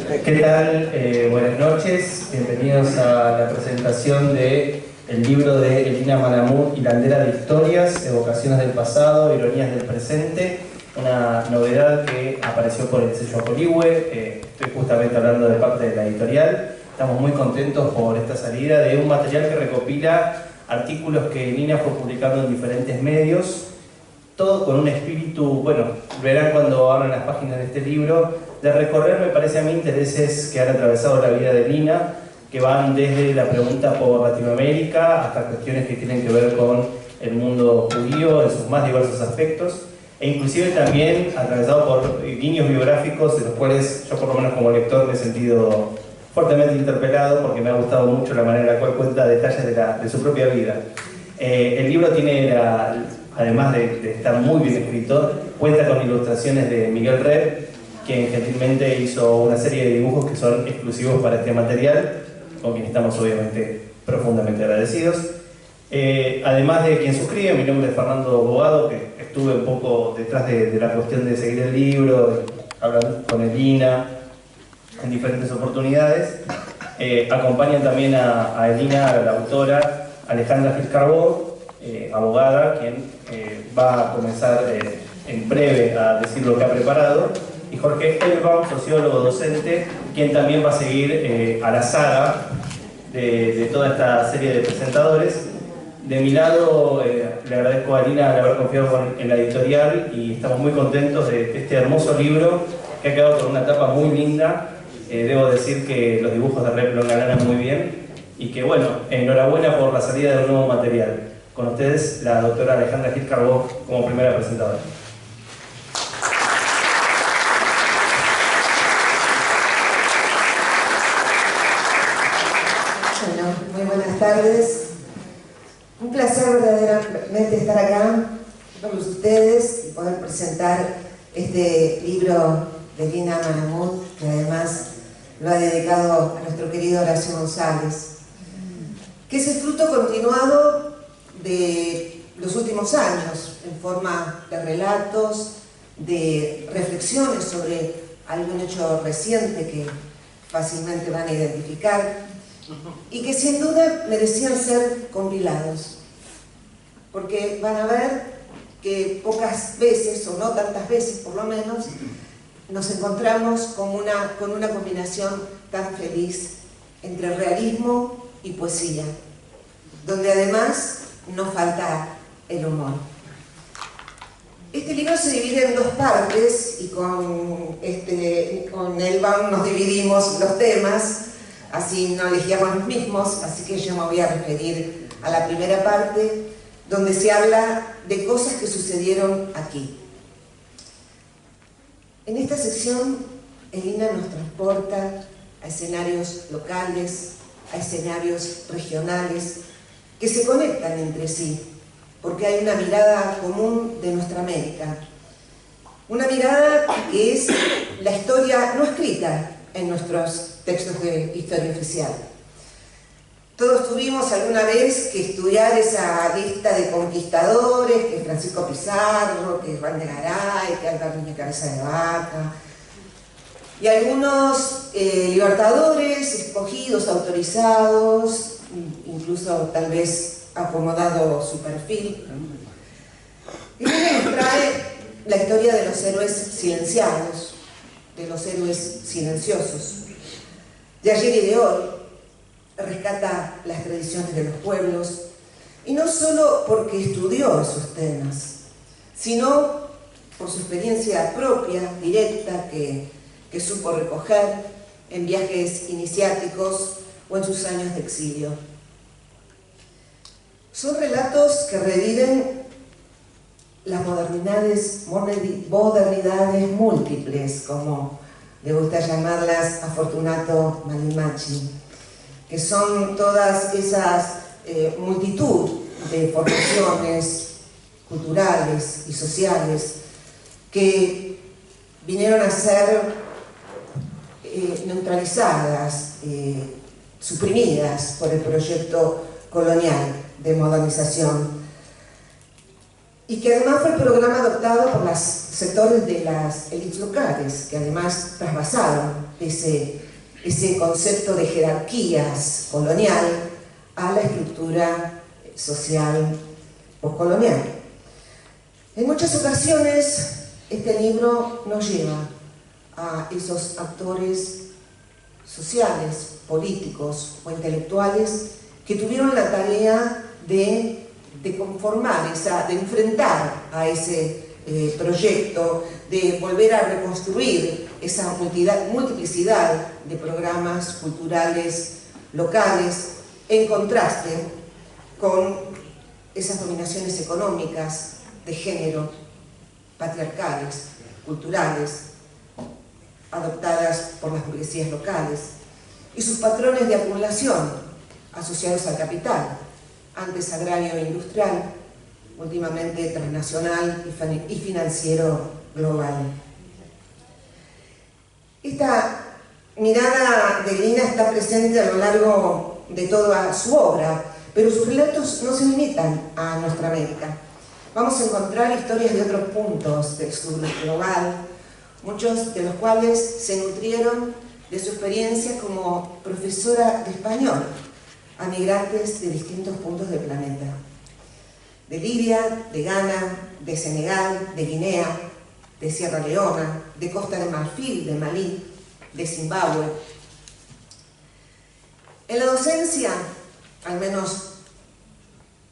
¿Qué tal? Buenas noches, bienvenidos a la presentación del libro de Elina Manamud, Hilandera de Historias, Evocaciones del Pasado, Ironías del Presente, una novedad que apareció por el sello Coligüe. Estoy justamente hablando de parte de la editorial. Estamos muy contentos por esta salida de un material que recopila artículos que Elina fue publicando en diferentes medios, todo con un espíritu, bueno, verán cuando abran las páginas de este libro, de recorrer, me parece a mí, intereses que han atravesado la vida de Elina, que van desde la pregunta por Latinoamérica hasta cuestiones que tienen que ver con el mundo judío en sus más diversos aspectos, e inclusive también atravesado por guiños biográficos de los cuales yo, por lo menos como lector, me he sentido fuertemente interpelado porque me ha gustado mucho la manera en la cual cuenta detalles de su propia vida. El libro tiene, además de estar muy bien escrito, cuenta con ilustraciones de Miguel Reb, quien gentilmente hizo una serie de dibujos que son exclusivos para este material, con quien estamos obviamente profundamente agradecidos. Además de quien suscribe, mi nombre es Fernando Bogado, que estuve un poco detrás de la cuestión de seguir el libro, hablando con Elina en diferentes oportunidades. Acompañan también a Elina, la autora, Alejandra Gil Carbó, abogada, quien va a comenzar en breve a decir lo que ha preparado, y Jorge Elbaum, sociólogo docente, quien también va a seguir a la saga de toda esta serie de presentadores. De mi lado, le agradezco a Elina de haber confiado en la editorial y estamos muy contentos de este hermoso libro que ha quedado con una tapa muy linda. Debo decir que los dibujos de Rep lo engalanan muy bien y que, bueno, enhorabuena por la salida de un nuevo material. Con ustedes, la doctora Alejandra Gil Carbó como primera presentadora. Bueno, muy buenas tardes. Un placer verdaderamente estar acá con ustedes y poder presentar este libro de Elina Manamud, que además lo ha dedicado a nuestro querido Horacio González, que es el fruto continuado de los últimos años, en forma de relatos, de reflexiones sobre algún hecho reciente que fácilmente van a identificar y que sin duda merecían ser compilados, porque van a ver que pocas veces, o no tantas veces por lo menos, nos encontramos con una combinación tan feliz entre realismo y poesía, donde además no falta el humor. Este libro se divide en dos partes y con Elbaum nos dividimos los temas, así no elegíamos los mismos, así que yo me voy a referir a la primera parte, donde se habla de cosas que sucedieron aquí. En esta sección, Elina nos transporta a escenarios locales, a escenarios regionales, que se conectan entre sí, porque hay una mirada común de nuestra América. Una mirada que es la historia no escrita en nuestros textos de historia oficial. Todos tuvimos alguna vez que estudiar esa lista de conquistadores, que es Francisco Pizarro, que es Juan de Garay, que Álvaro de Cabeza de Vaca, y algunos libertadores escogidos, autorizados, incluso tal vez acomodado su perfil. Y luego nos trae la historia de los héroes silenciados, de los héroes silenciosos, de ayer y de hoy. Rescata las tradiciones de los pueblos, y no solo porque estudió esos temas, sino por su experiencia propia, directa, que supo recoger en viajes iniciáticos o en sus años de exilio. Son relatos que reviven las modernidades múltiples, como le gusta llamarlas a Fortunato Malimachi, que son todas esas multitud de formaciones culturales y sociales que vinieron a ser neutralizadas, suprimidas por el proyecto colonial de modernización. y que además fue el programa adoptado por los sectores de las élites locales, que además trasvasaron ese concepto de jerarquías colonial a la estructura social postcolonial. En muchas ocasiones este libro nos lleva a esos actores sociales, políticos o intelectuales que tuvieron la tarea de conformar, de enfrentar a ese proyecto, de volver a reconstruir esa multiplicidad de programas culturales locales en contraste con esas dominaciones económicas de género, patriarcales, culturales, adoptadas por las burguesías locales, y sus patrones de acumulación asociados al capital, antes agrario e industrial, últimamente transnacional y financiero global. Esta mirada de Lina está presente a lo largo de toda su obra, pero sus relatos no se limitan a nuestra América. Vamos a encontrar historias de otros puntos del sur global, muchos de los cuales se nutrieron de su experiencia como profesora de español a migrantes de distintos puntos del planeta. De Libia, de Ghana, de Senegal, de Guinea, de Sierra Leona, de Costa de Marfil, de Malí, de Zimbabue. En la docencia, al menos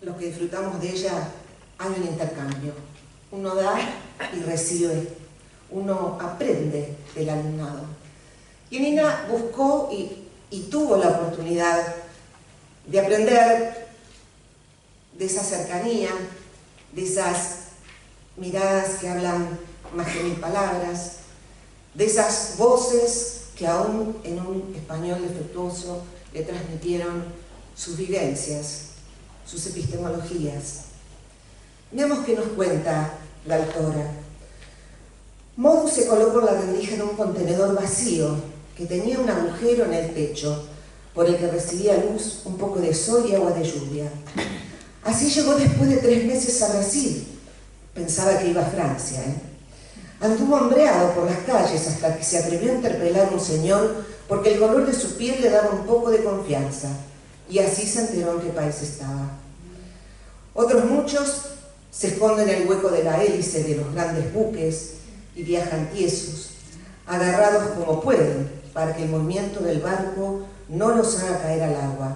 los que disfrutamos de ella, hay un intercambio. Uno da y recibe, uno aprende del alumnado. Y Lina buscó y tuvo la oportunidad de aprender de esa cercanía, de esas miradas que hablan más que 1000 palabras, de esas voces que aún en un español defectuoso le transmitieron sus vivencias, sus epistemologías. Veamos qué nos cuenta la autora. Modu se coló por la rendija en un contenedor vacío que tenía un agujero en el techo por el que recibía luz, un poco de sol y agua de lluvia. Así llegó después de 3 meses a Brasil. Pensaba que iba a Francia, Anduvo hambreado por las calles hasta que se atrevió a interpelar a un señor porque el color de su piel le daba un poco de confianza, y así se enteró en qué país estaba. Otros muchos se esconden en el hueco de la hélice de los grandes buques y viajan tiesos, agarrados como pueden para que el movimiento del barco no los haga caer al agua,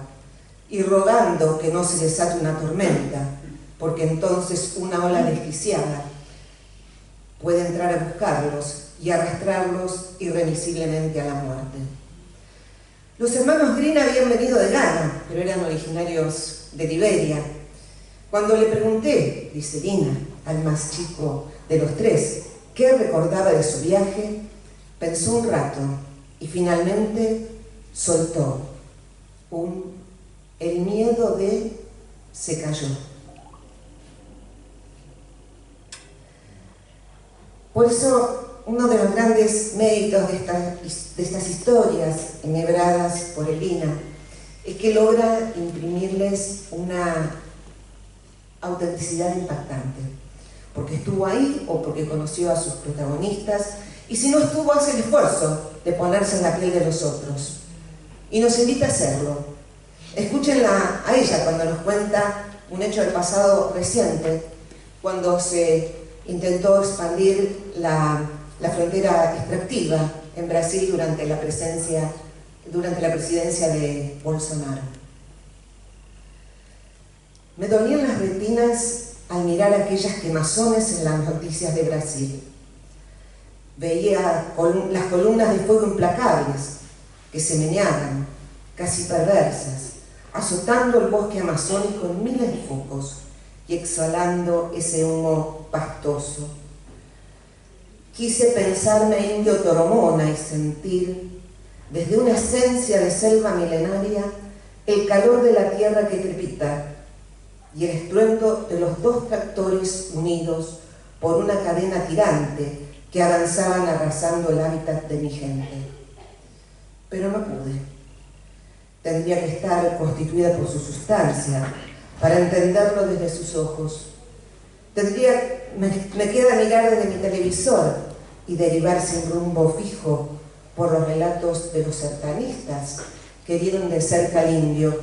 y rogando que no se desate una tormenta, porque entonces una ola desquiciada puede entrar a buscarlos y arrastrarlos irremisiblemente a la muerte. Los hermanos Green habían venido de Ghana, pero eran originarios de Liberia. Cuando le pregunté, dice Lina, al más chico de los 3, qué recordaba de su viaje, pensó un rato y finalmente soltó el miedo de se cayó. Por eso, uno de los grandes méritos de estas historias enhebradas por Lina es que logra imprimirles una autenticidad impactante, porque estuvo ahí o porque conoció a sus protagonistas, y si no estuvo, hace el esfuerzo de ponerse en la piel de los otros, y nos invita a hacerlo. Escúchenla a ella cuando nos cuenta un hecho del pasado reciente, cuando se intentó expandir la frontera extractiva en Brasil durante la presidencia de Bolsonaro. Me dolían las retinas al mirar aquellas quemazones en las noticias de Brasil. Veía las columnas de fuego implacables que se meneaban, casi perversas, azotando el bosque amazónico en miles de focos y exhalando ese humo pastoso. Quise pensarme indio toromona y sentir, desde una esencia de selva milenaria, el calor de la tierra que crepita y el estruendo de los 2 tractores unidos por una cadena tirante que avanzaban arrasando el hábitat de mi gente. Pero no pude. Tendría que estar constituida por su sustancia para entenderlo desde sus ojos. me queda mirar desde mi televisor y derivar sin rumbo fijo por los relatos de los sertanistas que vieron de cerca al indio,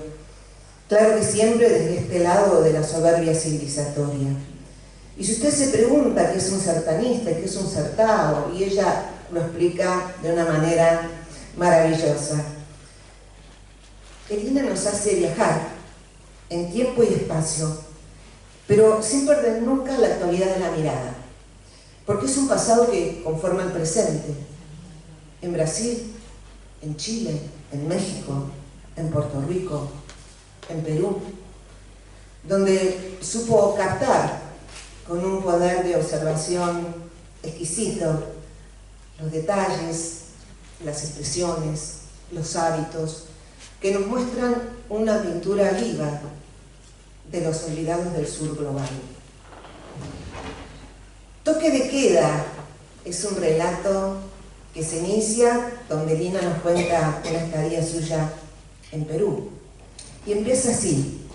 claro que siempre desde este lado de la soberbia civilizatoria. Y si usted se pregunta qué es un sertanista, qué es un certao, y ella lo explica de una manera maravillosa. Elina nos hace viajar en tiempo y espacio, pero sin perder nunca la actualidad de la mirada, porque es un pasado que conforma el presente. En Brasil, en Chile, en México, en Puerto Rico, en Perú, donde supo captar con un poder de observación exquisito los detalles, las expresiones, los hábitos, que nos muestran una pintura viva de los olvidados del sur global. Toque de queda es un relato que se inicia donde Lina nos cuenta una estadía suya en Perú. Y empieza así: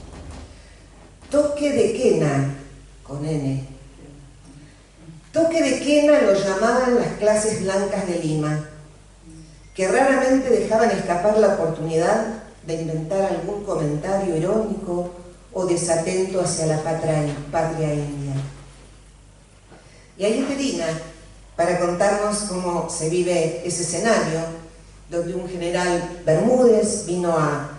toque de quena, con N. Toque de quena lo llamaban las clases blancas de Lima, que raramente dejaban escapar la oportunidad de inventar algún comentario irónico o desatento hacia la patria india. Y ahí está Lina para contarnos cómo se vive ese escenario, donde un general Bermúdez vino a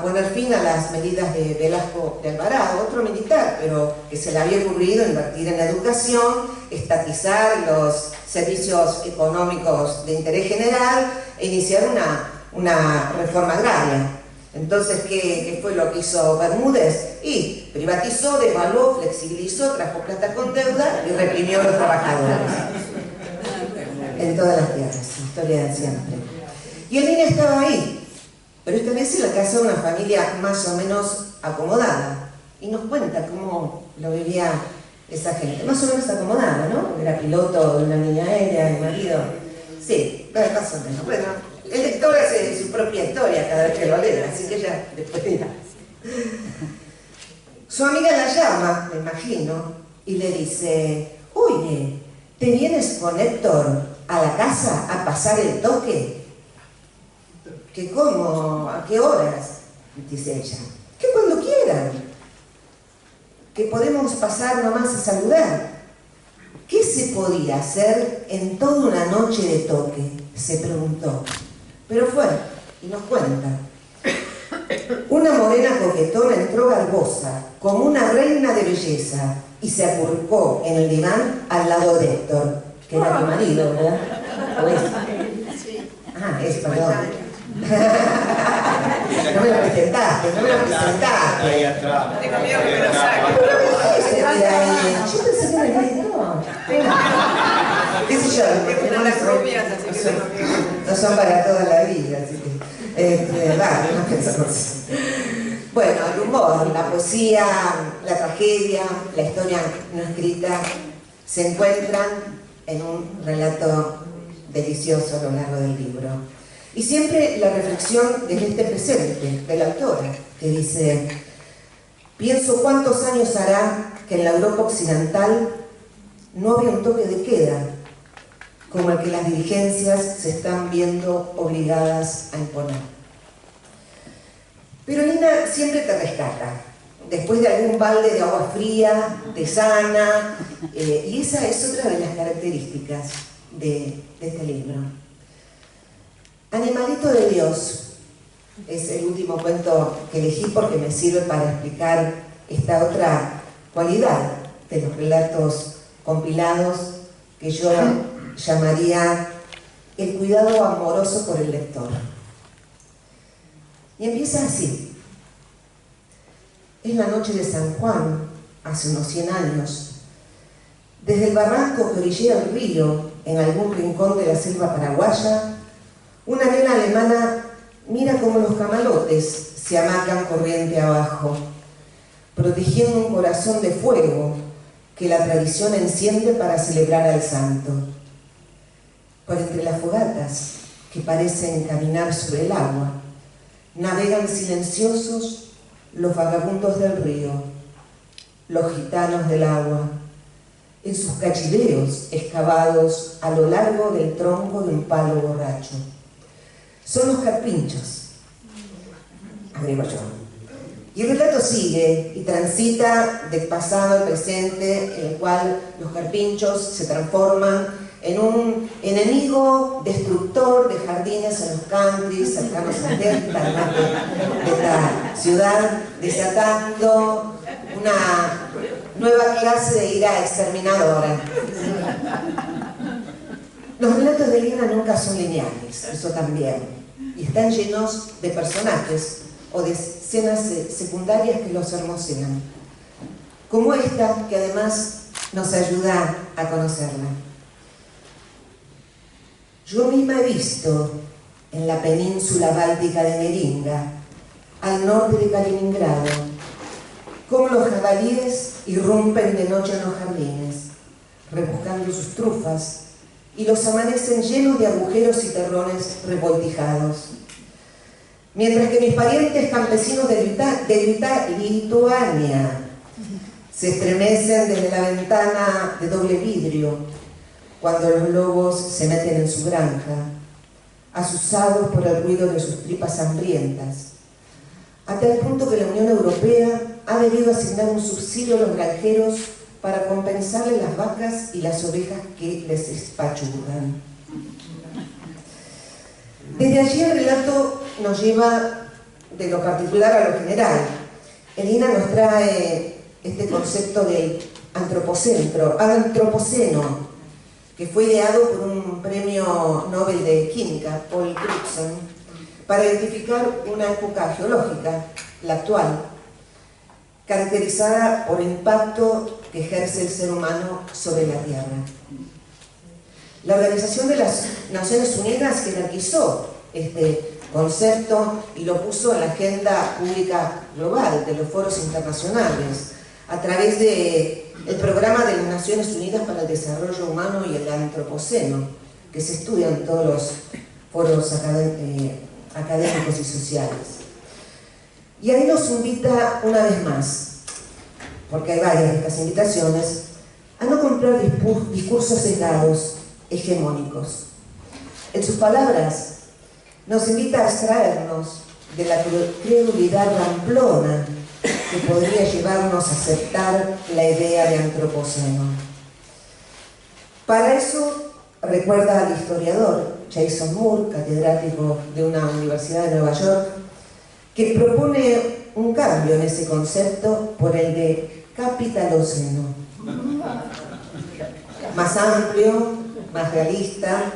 poner fin a las medidas de Velasco de Alvarado, otro militar, pero que se le había ocurrido invertir en la educación, estatizar los servicios económicos de interés general e iniciar una reforma agraria. Entonces, ¿qué fue lo que hizo Bermúdez? Y privatizó, devaluó, flexibilizó, trajo plata con deuda y reprimió a los trabajadores. En todas las tierras, historia de siempre. Y Elina estaba ahí, pero esta vez en la casa de una familia más o menos acomodada. Y nos cuenta cómo lo vivía esa gente. Más o menos acomodada, ¿no? Era piloto de una línea aérea, el marido. Sí, más o menos. Bueno, el lector hace su propia historia cada vez que lo lee, así que ya después dirá. Su amiga la llama, me imagino, y le dice: oye, ¿te vienes con Héctor a la casa a pasar el toque? ¿Que cómo? ¿A qué horas? Dice ella. Que cuando quieran. Que podemos pasar nomás a saludar. ¿Qué se podía hacer en toda una noche de toque? Se preguntó. Pero fue, y nos cuenta. Una morena coquetona entró garbosa, como una reina de belleza, y se acurrucó en el diván al lado de Héctor, que era tu marido, ¿verdad? ¿O es? Ah, es, perdón. No me lo presentaste, no me lo presentaste. Ahí atrás. Tengo miedo que me lo saquen. Yo pensé que me había ido. ¿Qué sé yo? No son para toda la vida, así que... no pensamos. Bueno, el humor, la poesía, la tragedia, la historia no escrita se encuentran en un relato delicioso a lo largo del libro. Y siempre la reflexión desde este presente de la autora, que dice: pienso cuántos años hará que en la Europa occidental no había un toque de queda, como el que las dirigencias se están viendo obligadas a imponer. Pero Lina siempre te rescata, después de algún balde de agua fría, te sana, y esa es otra de las características de este libro. Animalito de Dios es el último cuento que elegí porque me sirve para explicar esta otra cualidad de los relatos compilados que yo llamaría el cuidado amoroso por el lector. Y empieza así. Es la noche de San Juan, hace unos 100 años. Desde el barranco que orillea el río, en algún rincón de la selva paraguaya, una nena alemana mira cómo los camalotes se hamacan corriente abajo, protegiendo un corazón de fuego que la tradición enciende para celebrar al santo. Por entre las fogatas que parecen caminar sobre el agua, navegan silenciosos los vagabundos del río, los gitanos del agua, en sus cachiveos excavados a lo largo del tronco de un palo borracho. Son los carpinchos, agrego yo. Y el relato sigue y transita del pasado al presente, en el cual los carpinchos se transforman en un enemigo destructor de jardines en los countries cercanos a Delta, de esta ciudad, desatando una nueva clase de ira exterminadora. Los relatos de Elina nunca son lineales, eso también, y están llenos de personajes o de escenas secundarias que los hermosean, como esta, que además nos ayuda a conocerla. Yo misma he visto en la península báltica de Meringa, al norte de Kaliningrado, cómo los jabalíes irrumpen de noche en los jardines, rebuscando sus trufas, y los amanecen llenos de agujeros y terrones revoltijados. Mientras que mis parientes campesinos de Lituania se estremecen desde la ventana de doble vidrio cuando los lobos se meten en su granja, asusados por el ruido de sus tripas hambrientas, a tal punto que la Unión Europea ha debido asignar un subsidio a los granjeros para compensarle las vacas y las ovejas que les espachurran. Desde allí el relato nos lleva de lo particular a lo general. Elina nos trae este concepto del antropoceno, que fue ideado por un premio Nobel de Química, Paul Crutzen, para identificar una época geológica, la actual, caracterizada por el impacto que ejerce el ser humano sobre la Tierra. La Organización de las Naciones Unidas jerarquizó este concepto y lo puso en la agenda pública global de los foros internacionales a través del Programa de las Naciones Unidas para el Desarrollo Humano y el Antropoceno, que se estudia en todos los foros académicos y sociales. Y ahí nos invita una vez más, porque hay varias de estas invitaciones, a no comprar discursos sesgados, hegemónicos. En sus palabras, nos invita a abstraernos de la credulidad ramplona que podría llevarnos a aceptar la idea de antropoceno. Para eso, recuerda al historiador Jason Moore, catedrático de una universidad de Nueva York, que propone un cambio en ese concepto por el de capitaloceno. Más amplio, más realista,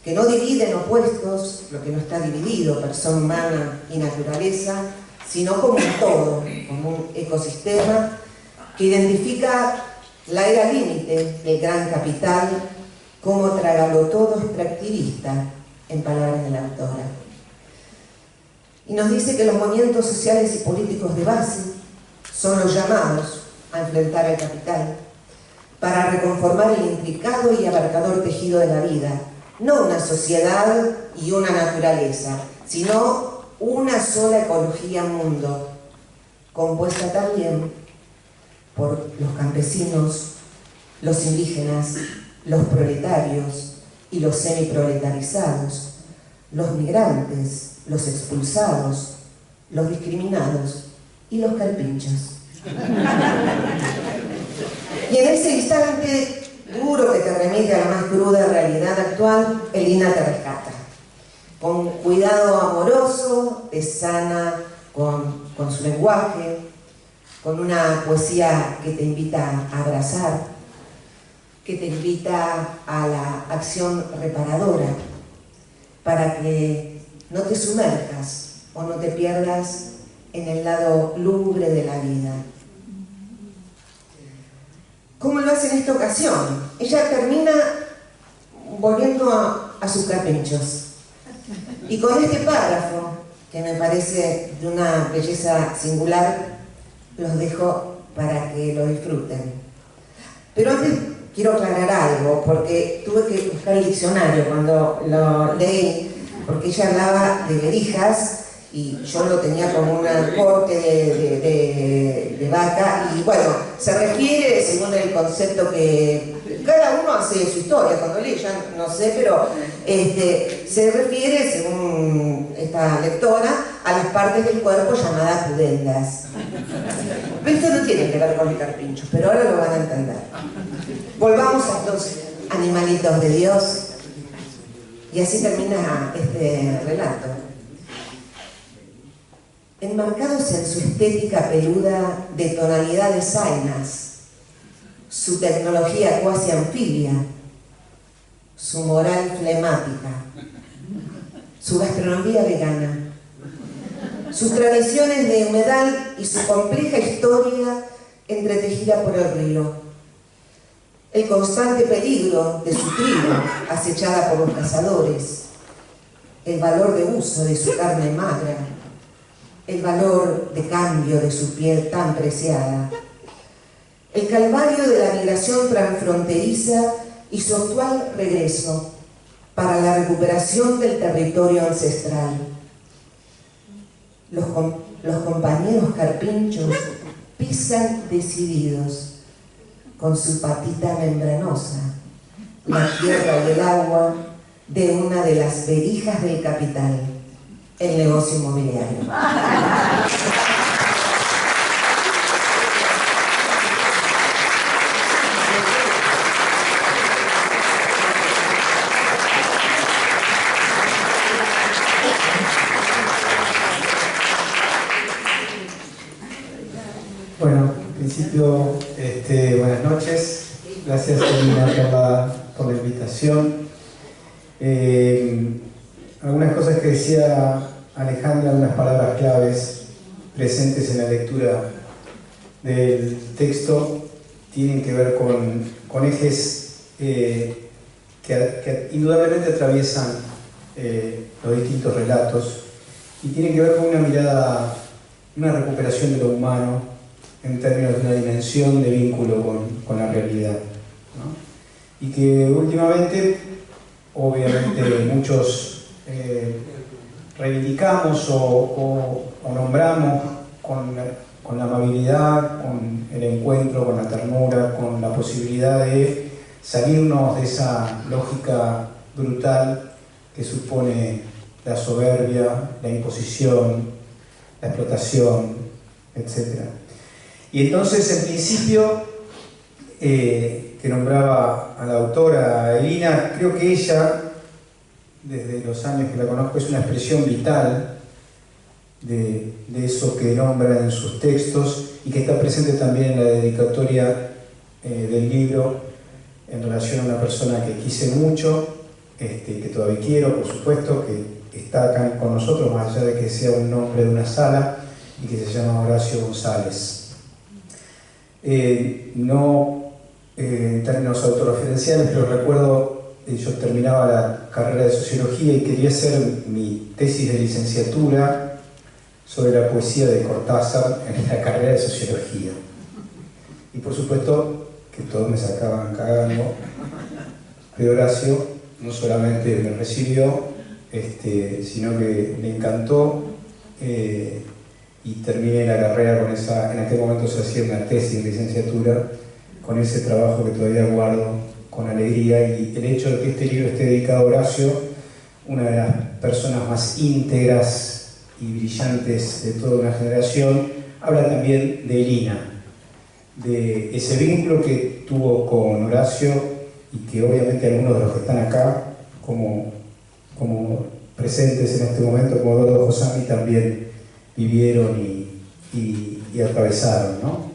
que no divide en opuestos lo que no está dividido, persona humana y naturaleza, sino como un todo, como un ecosistema que identifica la era límite del gran capital como tragalotodo extractivista, en palabras de la autora. Y nos dice que los movimientos sociales y políticos de base son los llamados a enfrentar al capital para reconformar el intricado y abarcador tejido de la vida, no una sociedad y una naturaleza, sino una sola ecología mundo, compuesta también por los campesinos, los indígenas, los proletarios y los semiproletarizados, los migrantes, los expulsados, los discriminados y los carpinchos. Y en ese instante duro que te remite a la más cruda realidad actual, Elina te rescata. Con cuidado amoroso, te sana con su lenguaje, con una poesía que te invita a abrazar, que te invita a la acción reparadora, para que no te sumerjas o no te pierdas en el lado lúgubre de la vida. ¿Cómo lo hace en esta ocasión? Ella termina volviendo a sus carpinchos. Y con este párrafo, que me parece de una belleza singular, los dejo para que lo disfruten. Pero antes quiero aclarar algo, porque tuve que buscar el diccionario cuando lo leí, porque ella hablaba de verijas y yo lo tenía como una corte de vaca, y bueno, se refiere según el concepto que cada uno hace su historia cuando lee, ya no sé, pero se refiere, según esta lectora, a las partes del cuerpo llamadas pudendas. Pero esto no tiene que ver con el carpincho, pero ahora lo van a entender. Volvamos a estos animalitos de Dios, y así termina este relato. Enmarcados en su estética peluda de tonalidades sainas, su tecnología cuasi anfibia, su moral flemática, su gastronomía vegana, sus tradiciones de humedal y su compleja historia entretejida por el río, el constante peligro de su tribu acechada por los cazadores, el valor de uso de su carne magra, el valor de cambio de su piel tan preciada, el calvario de la migración transfronteriza y su actual regreso para la recuperación del territorio ancestral. Los compañeros carpinchos pisan decididos, con su patita membranosa, la tierra y el agua de una de las verijas del capital, el negocio inmobiliario. Bueno, en principio, buenas noches. Gracias, Elina, por la invitación. Algunas cosas que decía Alejandra, unas palabras claves presentes en la lectura del texto, tienen que ver con ejes que indudablemente atraviesan los distintos relatos, y tienen que ver con una mirada, una recuperación de lo humano en términos de una dimensión de vínculo con la realidad, ¿no? Y que últimamente, obviamente, muchos reivindicamos o nombramos con la amabilidad, con el encuentro, con la ternura, con la posibilidad de salirnos de esa lógica brutal que supone la soberbia, la imposición, la explotación, etc. Y entonces, en principio, que nombraba a la autora Elina, creo que ella, desde los años que la conozco, es una expresión vital de eso que nombra en sus textos, y que está presente también en la dedicatoria del libro en relación a una persona que quise mucho, que todavía quiero, por supuesto, que está acá con nosotros, más allá de que sea un nombre de una sala, y que se llama Horacio González. No en términos autorreferenciales, pero recuerdo, yo terminaba la carrera de Sociología y quería hacer mi tesis de licenciatura sobre la poesía de Cortázar en la carrera de Sociología. Y por supuesto que todos me sacaban cagando, pero Horacio no solamente me recibió, sino que me encantó, y terminé la carrera con esa. En aquel momento se hacía una tesis de licenciatura con ese trabajo que todavía guardo con alegría, y el hecho de que este libro esté dedicado a Horacio, una de las personas más íntegras y brillantes de toda una generación, habla también de Elina, de ese vínculo que tuvo con Horacio, y que obviamente algunos de los que están acá como presentes en este momento, como Eduardo Josami, también vivieron y atravesaron, ¿no?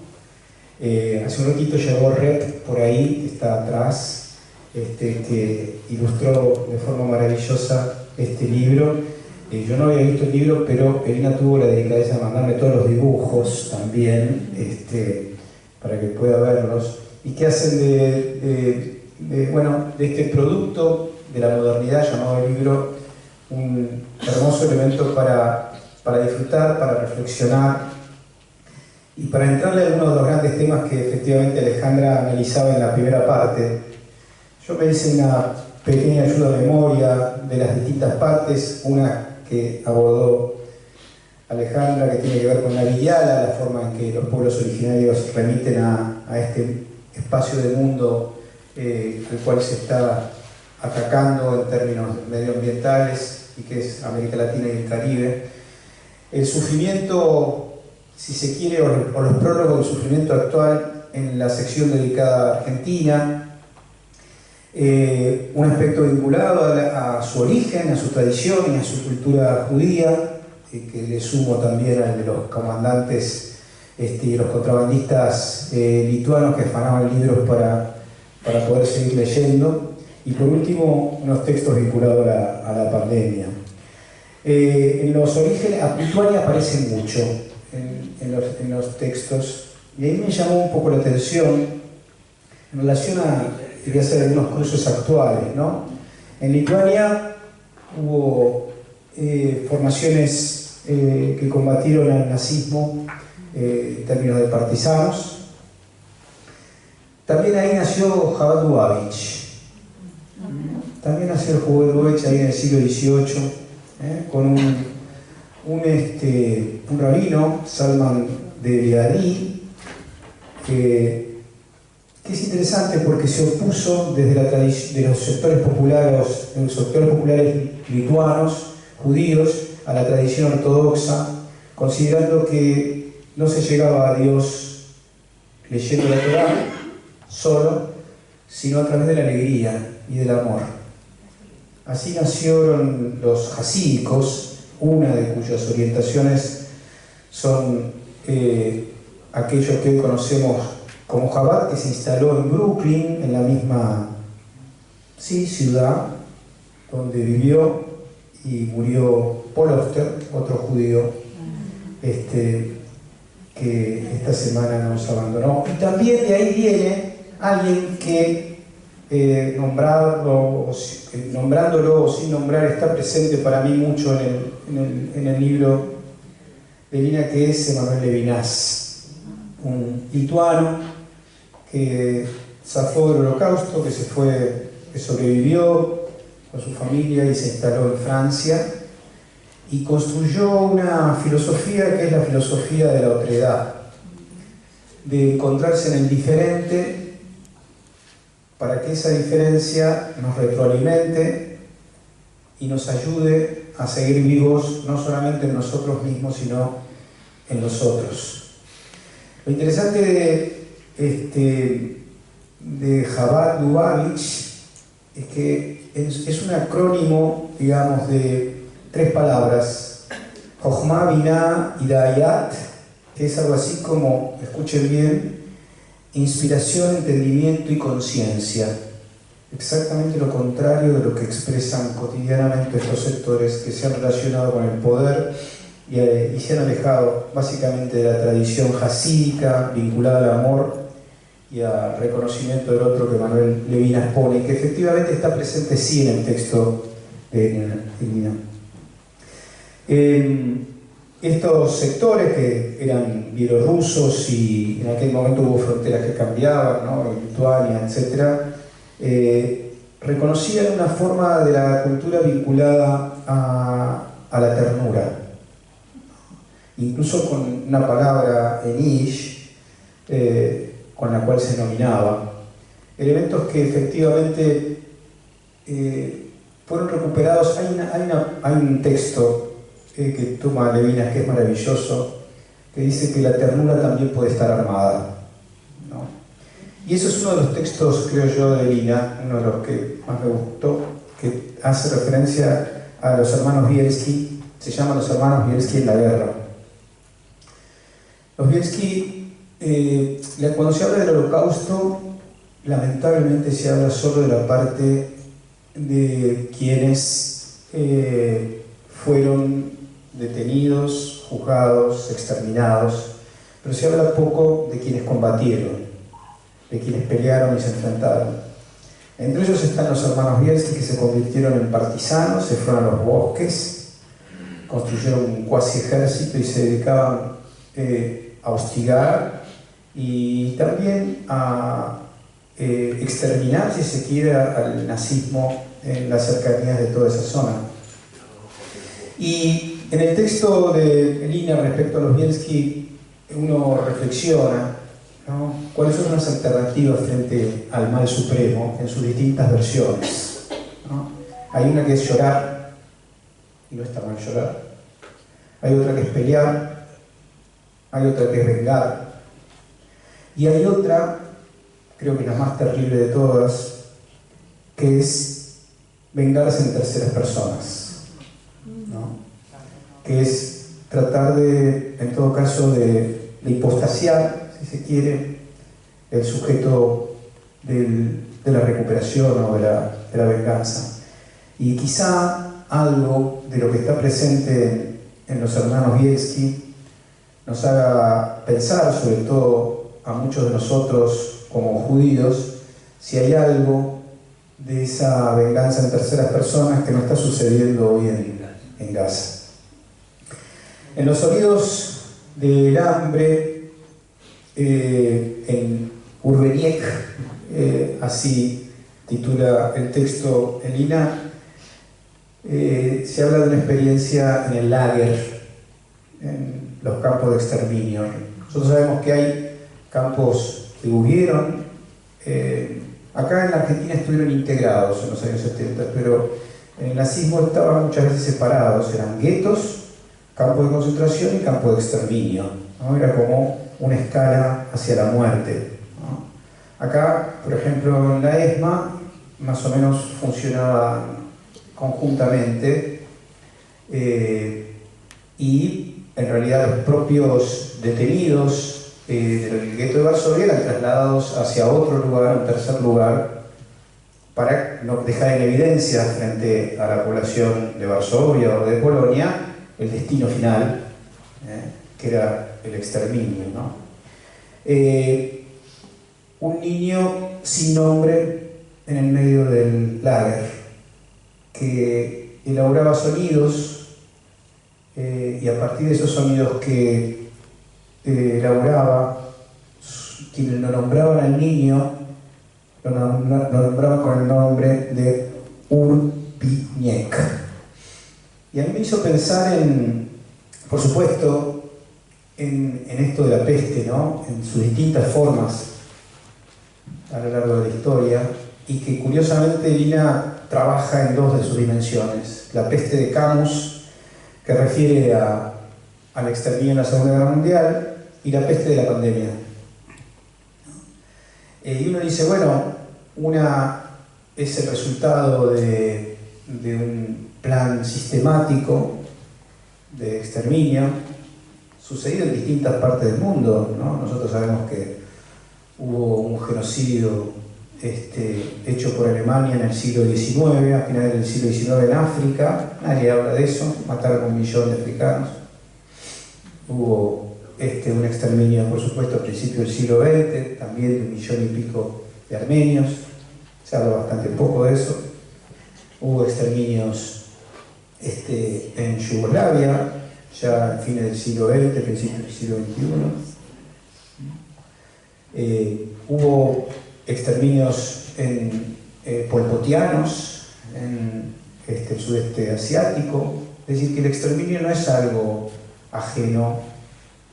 Hace un ratito llegó Rep por ahí, está atrás, que ilustró de forma maravillosa este libro. Yo no había visto el libro, pero Elina tuvo la delicadeza de mandarme todos los dibujos también, para que pueda verlos, y que hacen de este producto de la modernidad llamado libro un hermoso elemento para disfrutar, para reflexionar, y para entrarle a algunos de los grandes temas que efectivamente Alejandra analizaba en la primera parte. Yo me hice una pequeña ayuda de memoria de las distintas partes, una que abordó Alejandra, que tiene que ver con la Viyala, la forma en que los pueblos originarios remiten a este espacio de mundo al cual se está atacando en términos medioambientales y que es América Latina y el Caribe. El sufrimiento, si se quiere, o los prólogos del sufrimiento actual en la sección dedicada a Argentina, un aspecto vinculado a su origen, a su tradición y a su cultura judía, que le sumo también al de los comandantes y los contrabandistas lituanos que afanaban libros para poder seguir leyendo. Y por último, unos textos vinculados a la pandemia. En los orígenes, a Lituania aparece mucho en los textos, y ahí me llamó un poco la atención en relación a, quería hacer algunos cruces actuales, ¿no? En Lituania hubo formaciones que combatieron al nazismo en términos de partisanos. También ahí nació Chabad Lubavitch. También nació el Chabad Lubavitch ahí en el siglo XVIII, con un rabino, Salman de Liadi, que es interesante porque se opuso desde la de los sectores populares lituanos, judíos, a la tradición ortodoxa, considerando que no se llegaba a Dios leyendo la Torá solo, sino a través de la alegría y del amor. Así nacieron los hasídicos, una de cuyas orientaciones son aquellos que hoy conocemos como Chabad, que se instaló en Brooklyn, en la misma ciudad donde vivió y murió Paul Auster, otro judío que esta semana nos abandonó. Y también de ahí viene alguien que, nombrándolo o sin nombrar, está presente para mí mucho en el libro de Lina, que es Emanuel Levinas, un lituano que zafó del Holocausto, que sobrevivió con su familia y se instaló en Francia y construyó una filosofía que es la filosofía de la otredad, de encontrarse en el diferente para que esa diferencia nos retroalimente y nos ayude a seguir vivos, no solamente en nosotros mismos, sino en los otros. Lo interesante de Chabad Lubavitch es que es un acrónimo, digamos, de 3 palabras: Jochma, Binah y Dayat, que es algo así como, escuchen bien, inspiración, entendimiento y conciencia. Exactamente lo contrario de lo que expresan cotidianamente estos sectores que se han relacionado con el poder y se han alejado básicamente de la tradición hasídica vinculada al amor y al reconocimiento del otro que Manuel Levinas pone, y que efectivamente está presente sí en el texto de Lina. Estos sectores que eran bielorrusos y en aquel momento hubo fronteras que cambiaban, ¿no? Lituania, etc., reconocían una forma de la cultura vinculada a la ternura, incluso con una palabra en Yiddish con la cual se nominaba. Elementos que efectivamente fueron recuperados. Hay un texto que toma Levinas, que es maravilloso, que dice que la ternura también puede estar armada, ¿no? Y eso es uno de los textos, creo yo, de Lina, uno de los que más me gustó, que hace referencia a los hermanos Bielski. Se llaman los hermanos Bielski en la guerra. Los Bielski, cuando se habla del Holocausto, lamentablemente se habla solo de la parte de quienes fueron detenidos, juzgados, exterminados, pero se habla poco de quienes combatieron, de quienes pelearon y se enfrentaron. Entre ellos están los hermanos Bielski, que se convirtieron en partisanos, se fueron a los bosques, construyeron un cuasi ejército y se dedicaban a hostigar y también a exterminar, si se quiere, al nazismo en las cercanías de toda esa zona. Y En el texto de Elina respecto a los Bielski, uno reflexiona, ¿no?, cuáles son las alternativas frente al mal supremo en sus distintas versiones, ¿no? Hay una que es llorar, y no está mal llorar. Hay otra que es pelear, hay otra que es vengar, y hay otra, creo que la más terrible de todas, que es vengarse en terceras personas, ¿no?, que es tratar de, en todo caso, de hipostasiar, si se quiere, el sujeto de la recuperación o de la venganza. Y quizá algo de lo que está presente en los hermanos Bielski nos haga pensar, sobre todo a muchos de nosotros como judíos, si hay algo de esa venganza en terceras personas que no está sucediendo hoy en Gaza. En los oídos del hambre, en Urbeniek, así titula el texto Elina, se habla de una experiencia en el lager, en los campos de exterminio. Nosotros sabemos que hay campos que hubieron, acá en la Argentina estuvieron integrados en los años 70, pero en el nazismo estaban muchas veces separados, eran guetos, campo de concentración y campo de exterminio, ¿no? Era como una escala hacia la muerte, ¿no? Acá, por ejemplo, en la ESMA, más o menos funcionaba conjuntamente, y en realidad los propios detenidos del gueto de Varsovia eran trasladados hacia otro lugar, un tercer lugar, para no dejar en evidencia frente a la población de Varsovia o de Polonia el destino final, que era el exterminio, ¿no? Un niño sin nombre en el medio del lager, que elaboraba sonidos, y a partir de esos sonidos que elaboraba, quienes lo nombraban al niño, lo nombraban con el nombre de Urbeniek. Y a mí me hizo pensar por supuesto, en esto de la peste, ¿no?, en sus distintas formas a lo largo de la historia, y que curiosamente Elina trabaja en dos de sus dimensiones: la peste de Camus, que refiere al exterminio en la Segunda Guerra Mundial, y la peste de la pandemia. Y uno dice, bueno, una es el resultado de un plan sistemático de exterminio sucedido en distintas partes del mundo, ¿no? Nosotros sabemos que hubo un genocidio hecho por Alemania en el siglo XIX, a finales del siglo XIX en África. Nadie habla de eso, mataron a 1 millón de africanos. Hubo un exterminio, por supuesto, a principios del siglo XX, también de 1 millón y pico de armenios. Se habla bastante poco de eso. Hubo exterminios en Yugoslavia, ya a fines del siglo XX, principios del siglo XXI. Hubo exterminios polpotianos en el sudeste asiático. Es decir, que el exterminio no es algo ajeno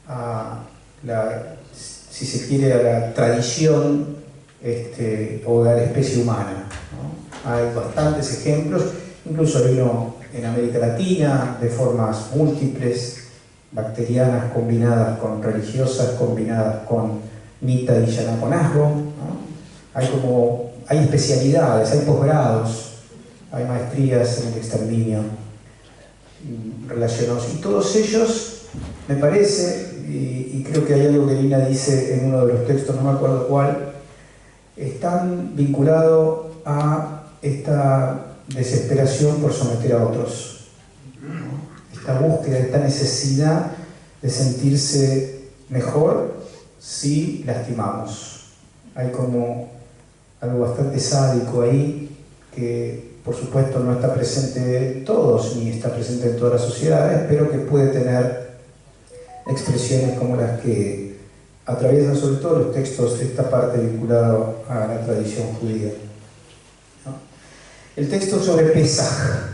a si se quiere, a la tradición o de la especie humana, ¿no? Hay bastantes ejemplos, incluso hay uno en América Latina, de formas múltiples, bacterianas combinadas con religiosas, combinadas con mita y yanaconazgo, ¿no? Hay especialidades, hay posgrados, hay maestrías en el exterminio relacionados, y todos ellos, me parece, y creo que hay algo que Elina dice en uno de los textos, no me acuerdo cuál, están vinculados a esta desesperación por someter a otros, ¿no? Esta búsqueda, esta necesidad de sentirse mejor si lastimamos. Hay como algo bastante sádico ahí, que por supuesto no está presente en todos, ni está presente en todas las sociedades, pero que puede tener expresiones como las que atraviesan sobre todo los textos de esta parte vinculada a la tradición judía, ¿no? El texto sobre Pesaj,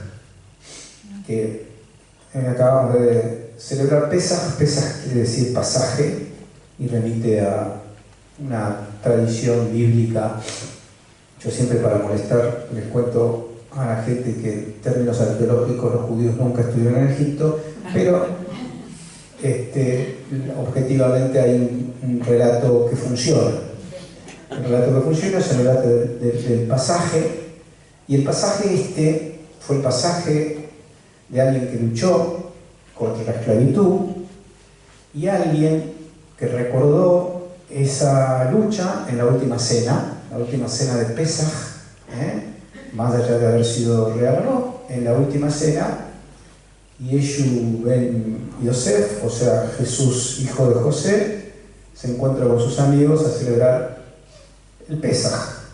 que Acabamos de celebrar Pesaj. Pesaj quiere decir pasaje y remite a una tradición bíblica. Yo siempre, para molestar, les cuento a la gente que en términos arqueológicos los judíos nunca estuvieron en Egipto, pero objetivamente hay un relato que funciona. El relato que funciona es el relato del pasaje, y el pasaje fue el pasaje de alguien que luchó contra la esclavitud y alguien que recordó esa lucha en la última cena de Pesaj, más allá de haber sido real o no, en la última cena, Yeshu ben Yosef, o sea, Jesús, hijo de José, se encuentra con sus amigos a celebrar el Pesaj.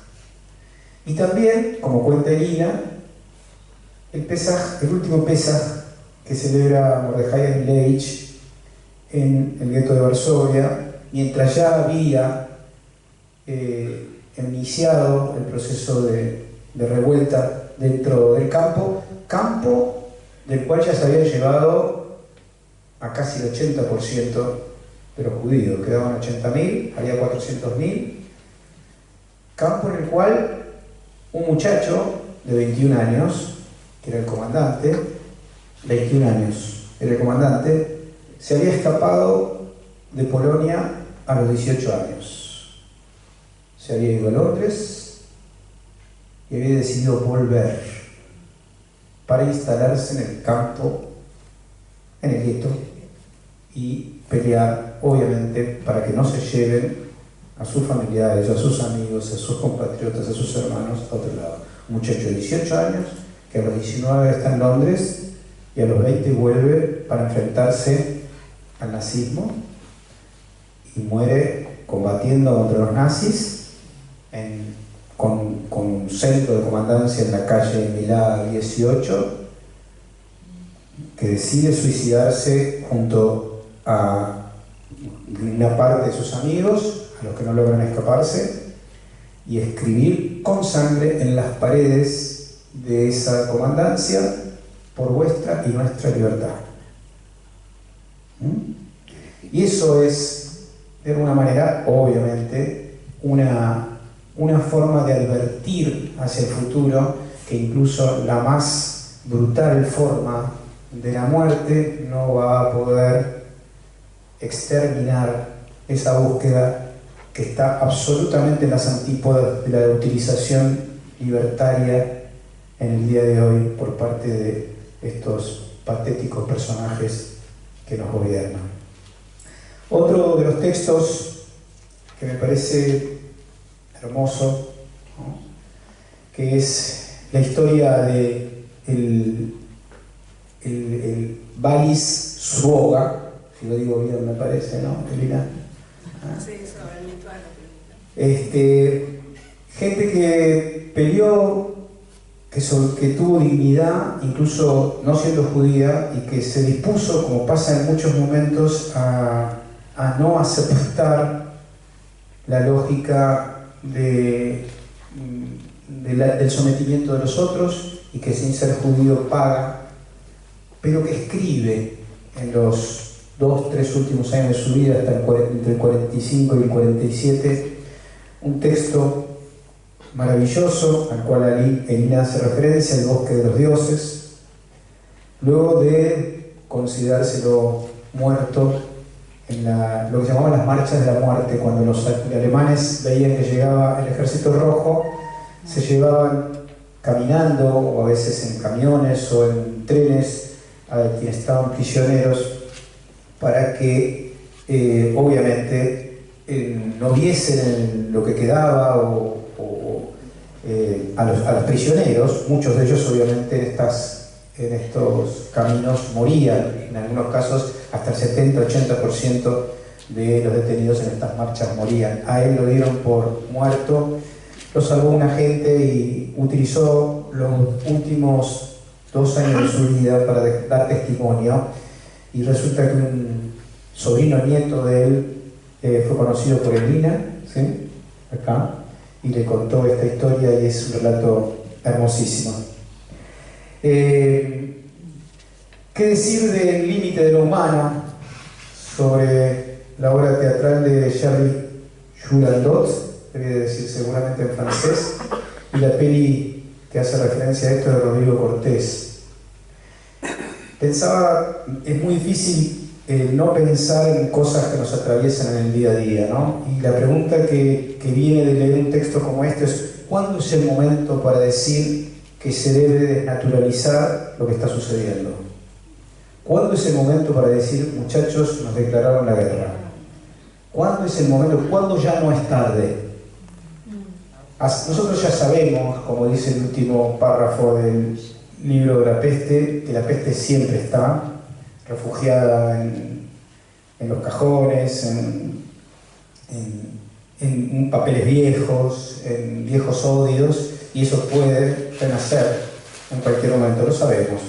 Y también, como cuenta Elina, el Pesaj, el último Pesaj que celebra Mordejai Leich en el gueto de Varsovia, mientras ya había iniciado el proceso de revuelta dentro del campo del cual ya se había llevado a casi el 80% de los judíos. Quedaban 80.000, había 400.000. Campo en el cual un muchacho de 21 años, que era el comandante, 21 años, era el comandante, se había escapado de Polonia a los 18 años. Se había ido a Londres y había decidido volver para instalarse en el campo, en el gueto, y pelear, obviamente, para que no se lleven a sus familiares, a sus amigos, a sus compatriotas, a sus hermanos a otro lado. Un muchacho de 18 años que a los 19 está en Londres y a los 20 vuelve para enfrentarse al nazismo y muere combatiendo contra los nazis con un centro de comandancia en la calle Milá 18, que decide suicidarse junto a una parte de sus amigos, a los que no logran escaparse, y escribir con sangre en las paredes de esa comandancia: por vuestra y nuestra libertad. Y eso es, de alguna manera, obviamente, una forma de advertir hacia el futuro que incluso la más brutal forma de la muerte no va a poder exterminar esa búsqueda que está absolutamente en las antípodas de la utilización libertaria en el día de hoy por parte de estos patéticos personajes que nos gobiernan. Otro de los textos que me parece hermoso, ¿no?, que es la historia de el Balis Sruoga, si lo digo bien me parece, ¿no, Elina? Sí, sobre el lituano. Gente que peleó, que tuvo dignidad, incluso no siendo judía, y que se dispuso, como pasa en muchos momentos, a no aceptar la lógica del sometimiento de los otros, y que sin ser judío paga, pero que escribe en los 2-3 últimos años de su vida, hasta entre el 45 y el 47, un texto maravilloso al cual Elina hace referencia: El bosque de los dioses. Luego de considerárselo muerto en lo que se llamaban las marchas de la muerte, cuando los alemanes veían que llegaba el ejército rojo, se llevaban caminando, o a veces en camiones o en trenes, a quienes estaban prisioneros, para que obviamente no viesen lo que quedaba a los prisioneros. Muchos de ellos obviamente en estos caminos morían, en algunos casos hasta el 70-80% de los detenidos en estas marchas morían. A él lo dieron por muerto, lo salvó un agente y utilizó los últimos 2 años de su vida para dar testimonio, y resulta que un sobrino nieto de él fue conocido por Elina, ¿sí?, acá, y le contó esta historia, y es un relato hermosísimo. ¿Qué decir del límite de lo humano sobre la obra teatral de Charles Joulandot, debe decir seguramente en francés, y la peli que hace referencia a esto de Rodrigo Cortés? Pensaba, es muy difícil no pensar en cosas que nos atraviesan en el día a día, ¿no? Y la pregunta que viene de leer un texto como este es: ¿cuándo es el momento para decir que se debe desnaturalizar lo que está sucediendo? ¿Cuándo es el momento para decir, muchachos, nos declararon la guerra? ¿Cuándo es el momento? ¿Cuándo ya no es tarde? Nosotros ya sabemos, como dice el último párrafo del libro de la peste, que la peste siempre está refugiada en los cajones, en papeles viejos, en viejos odios, y eso puede renacer en cualquier momento, lo sabemos.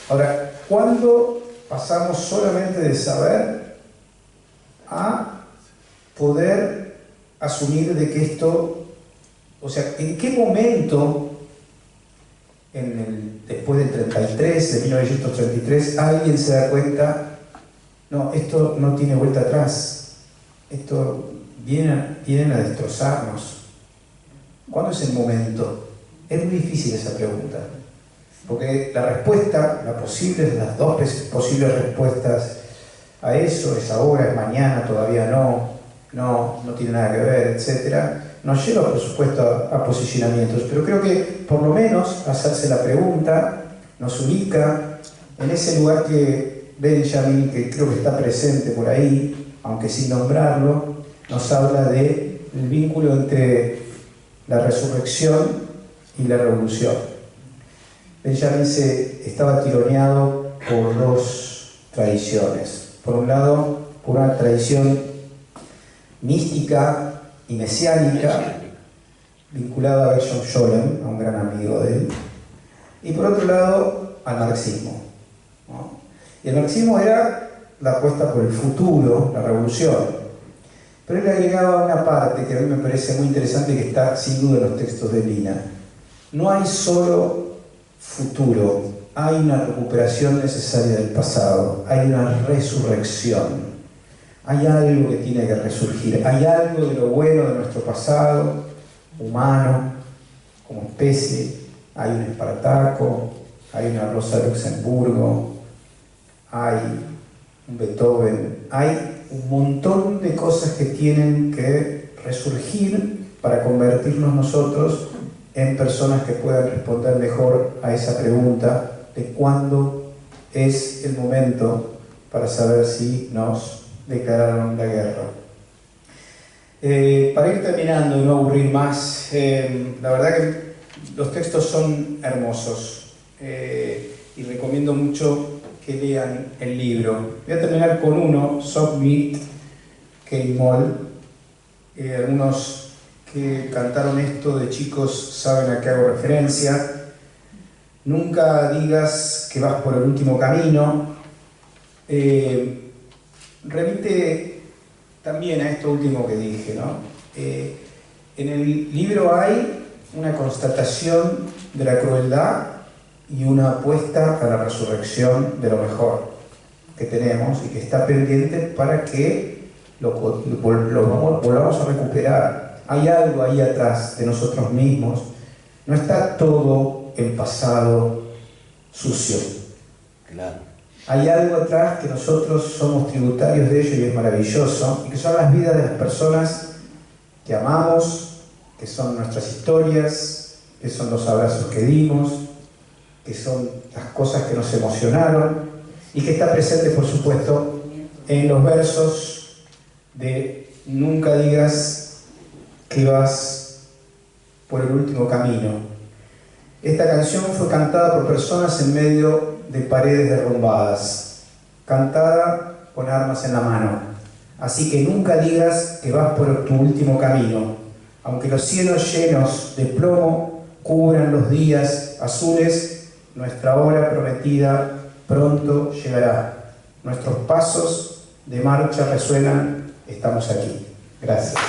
Ahora, ¿cuándo pasamos solamente de saber a poder asumir de que esto, o sea, en qué momento, después del 33, de 1933, alguien se da cuenta, no, esto no tiene vuelta atrás, esto vienen a destrozarnos? ¿Cuándo es el momento? Es muy difícil esa pregunta, porque la respuesta, las dos posibles respuestas a eso es ahora, es mañana, todavía no tiene nada que ver, etc. Nos lleva, por supuesto, a posicionamientos, pero creo que por lo menos hacerse la pregunta nos ubica en ese lugar que Benjamin, que creo que está presente por ahí, aunque sin nombrarlo, nos habla del vínculo entre la resurrección y la revolución. Benjamin estaba tironeado por dos tradiciones. Por un lado, por una tradición mística y mesiánica, vinculada a Gershom Scholem, a un gran amigo de él, y por otro lado, al marxismo, ¿no? Y el marxismo era la apuesta por el futuro, la revolución. Pero él agregaba una parte que a mí me parece muy interesante y que está sin duda en los textos de Lina. No hay solo futuro, hay una recuperación necesaria del pasado, hay una resurrección, hay algo que tiene que resurgir, hay algo de lo bueno de nuestro pasado, humano, como especie, hay un Espartaco, hay una Rosa Luxemburgo, hay un Beethoven, hay un montón de cosas que tienen que resurgir para convertirnos nosotros en personas que puedan responder mejor a esa pregunta de cuándo es el momento para saber si nos declararon la guerra. Para ir terminando y no aburrir más, la verdad que los textos son hermosos y recomiendo mucho que lean el libro. Voy a terminar con uno, Submit, Kate Moll. Algunos que cantaron esto de chicos saben a qué hago referencia. Nunca digas que vas por el último camino. Remite también a esto último que dije, ¿no? En el libro hay una constatación de la crueldad y una apuesta a la resurrección de lo mejor que tenemos y que está pendiente para que lo volvamos a recuperar. Hay algo ahí atrás de nosotros mismos. No está todo el pasado sucio. Claro. Hay algo atrás que nosotros somos tributarios de ello y es maravilloso, y que son las vidas de las personas que amamos, que son nuestras historias, que son los abrazos que dimos, que son las cosas que nos emocionaron, y que está presente, por supuesto, en los versos de Nunca digas que vas por el último camino. Esta canción fue cantada por personas en medio de paredes derrumbadas, cantada con armas en la mano. Así que nunca digas que vas por tu último camino, aunque los cielos llenos de plomo cubran los días azules, nuestra hora prometida pronto llegará. Nuestros pasos de marcha resuenan, estamos aquí. Gracias.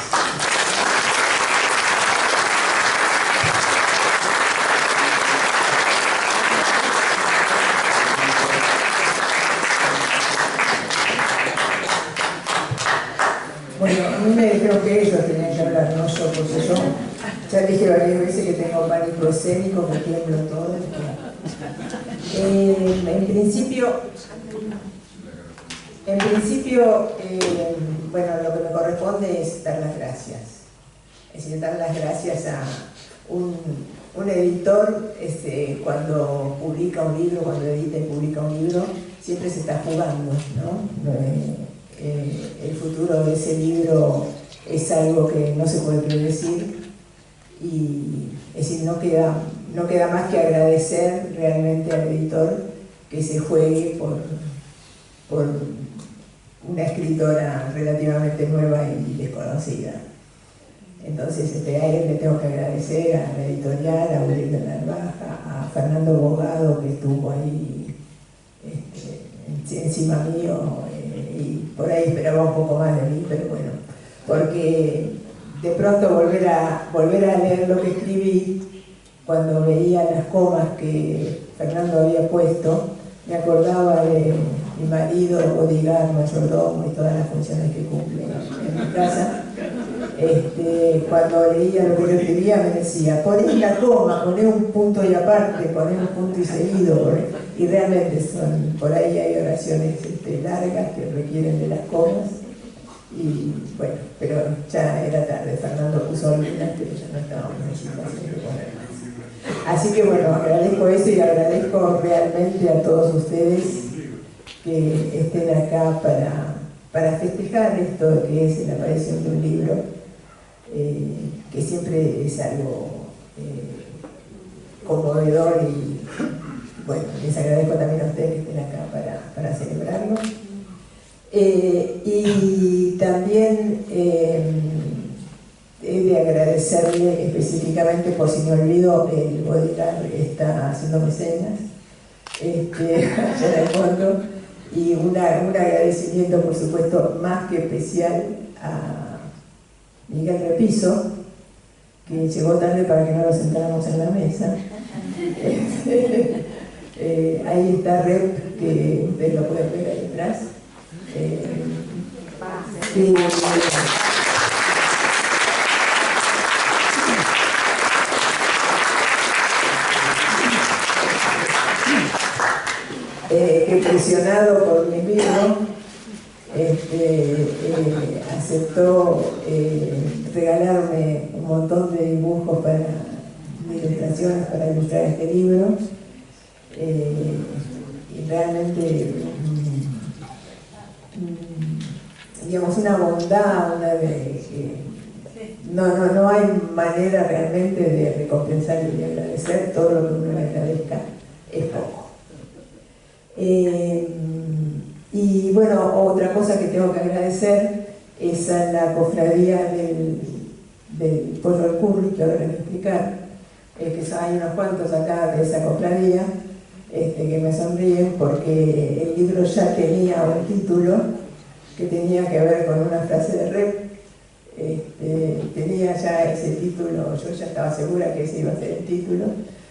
porque yo ya dije varias veces que tengo pánico escénico, que tiemblo todo. En principio, bueno, lo que me corresponde es dar las gracias. Es decir, dar las gracias a un editor, cuando publica un libro, cuando edita y publica un libro, siempre se está jugando, ¿no? El futuro de ese libro es algo que no se puede predecir y es decir, no queda más que agradecer realmente al editor que se juegue por una escritora relativamente nueva y desconocida. Entonces a él le tengo que agradecer, a la editorial, a Uriel de Narvaja, a Fernando Bogado, que estuvo ahí encima mío, y por ahí esperaba un poco más de mí, pero bueno, porque de pronto volver a leer lo que escribí, cuando veía las comas que Fernando había puesto, me acordaba de mi marido, bodyguard, mayordomo y todas las funciones que cumple en mi casa. Cuando leía lo que yo escribía me decía, poné la coma, poné un punto y aparte, poné un punto y seguido, y realmente por ahí hay oraciones largas que requieren de las comas, y bueno, pero ya era tarde, Fernando puso algunas, pero ya no estábamos en situación de poner más. Así que bueno, agradezco eso y agradezco realmente a todos ustedes que estén acá para festejar esto que es la aparición de un libro, que siempre es algo conmovedor y bueno, les agradezco también a ustedes que estén acá para celebrarlo. Y también he de agradecerle específicamente, por si me olvido, el bodyguard está haciendo mecenas allá en el fondo, y un agradecimiento por supuesto más que especial a Miguel Repiso, que llegó tarde para que no nos sentáramos en la mesa. Ahí está Rep, que ustedes lo pueden ver ahí atrás. Que presionado por mi libro, aceptó regalarme un montón de dibujos de ilustraciones para ilustrar este libro, y realmente digamos una bondad, no hay manera realmente de recompensar y de agradecer. Todo lo que uno le agradezca es poco. Y bueno, otra cosa que tengo que agradecer es a la cofradía del Pollo al Curry, que ahora les voy a explicar, que hay unos cuantos acá de esa cofradía que me sonríen, porque el libro ya tenía un título que tenía que ver con una frase de Rep. Tenía ya ese título, yo ya estaba segura que ese iba a ser el título,